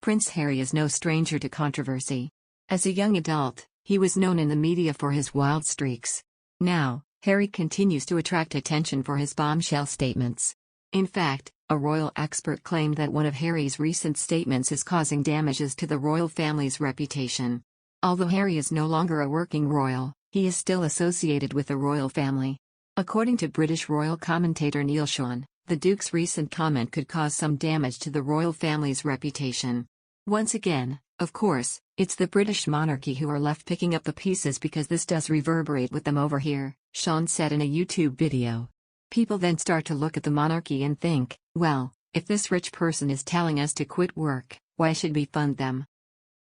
Prince Harry is no stranger to controversy. As a young adult, he was known in the media for his wild streaks. Now, Harry continues to attract attention for his bombshell statements. In fact, a royal expert claimed that one of Harry's recent statements is causing damages to the royal family's reputation. Although Harry is no longer a working royal, he is still associated with the royal family. According to British royal commentator Neil Sean, the Duke's recent comment could cause some damage to the royal family's reputation. Once again, of course, it's the British monarchy who are left picking up the pieces because this does reverberate with them over here, Sean said in a YouTube video. People then start to look at the monarchy and think, well, if this rich person is telling us to quit work, why should we fund them?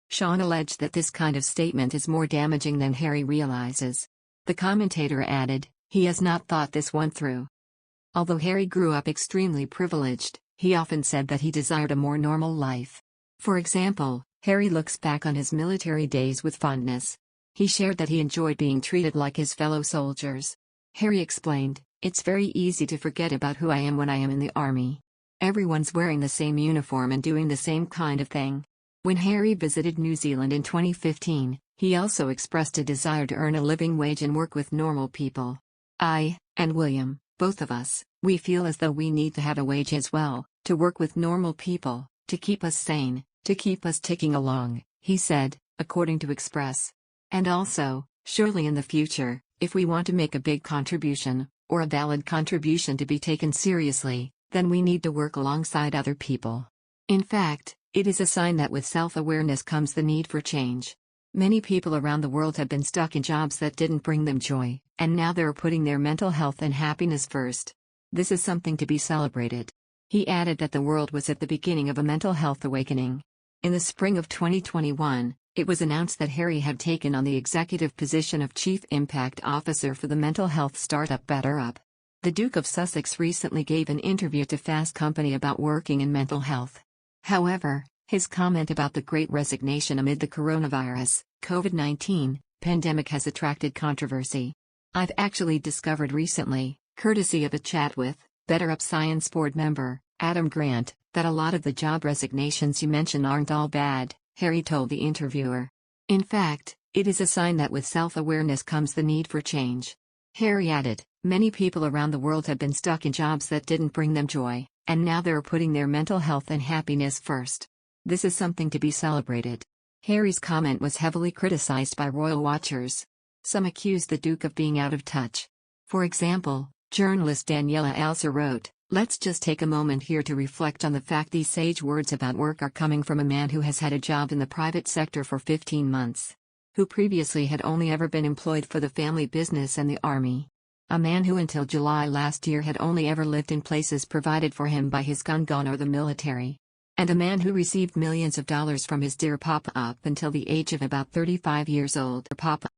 Sean alleged that this kind of statement is more damaging than Harry realizes. The commentator added, he has not thought this one through. Although Harry grew up extremely privileged, he often said that he desired a more normal life. For example, Harry looks back on his military days with fondness. He shared that he enjoyed being treated like his fellow soldiers. Harry explained, it's very easy to forget about who I am when I am in the army. Everyone's wearing the same uniform and doing the same kind of thing. When Harry visited New Zealand in 2015, he also expressed a desire to earn a living wage and work with normal people. I, and William, both of us, we feel as though we need to have a wage as well, to work with normal people, to keep us sane, to keep us ticking along, he said, according to Express. And also, surely in the future, if we want to make a big contribution, or a valid contribution to be taken seriously, then we need to work alongside other people. In fact, it is a sign that with self-awareness comes the need for change. Many people around the world have been stuck in jobs that didn't bring them joy, and now they're putting their mental health and happiness first. This is something to be celebrated. He added that the world was at the beginning of a mental health awakening. In the spring of 2021, it was announced that Harry had taken on the executive position of Chief Impact Officer for the mental health startup BetterUp. The Duke of Sussex recently gave an interview to Fast Company about working in mental health. However, his comment about the Great Resignation amid the coronavirus, COVID-19, pandemic has attracted controversy. I've actually discovered recently, courtesy of a chat with BetterUp Science Board member, Adam Grant, that a lot of the job resignations you mention aren't all bad, Harry told the interviewer. In fact, it is a sign that with self-awareness comes the need for change. Harry added, many people around the world have been stuck in jobs that didn't bring them joy, and now they're putting their mental health and happiness first. This is something to be celebrated. Harry's comment was heavily criticized by royal watchers. Some accused the Duke of being out of touch. For example, journalist Daniela Alcer wrote, let's just take a moment here to reflect on the fact these sage words about work are coming from a man who has had a job in the private sector for 15 months. Who previously had only ever been employed for the family business and the army. A man who until July last year had only ever lived in places provided for him by his gun or the military. And a man who received millions of dollars from his dear Papa up until the age of about 35 years old. Papa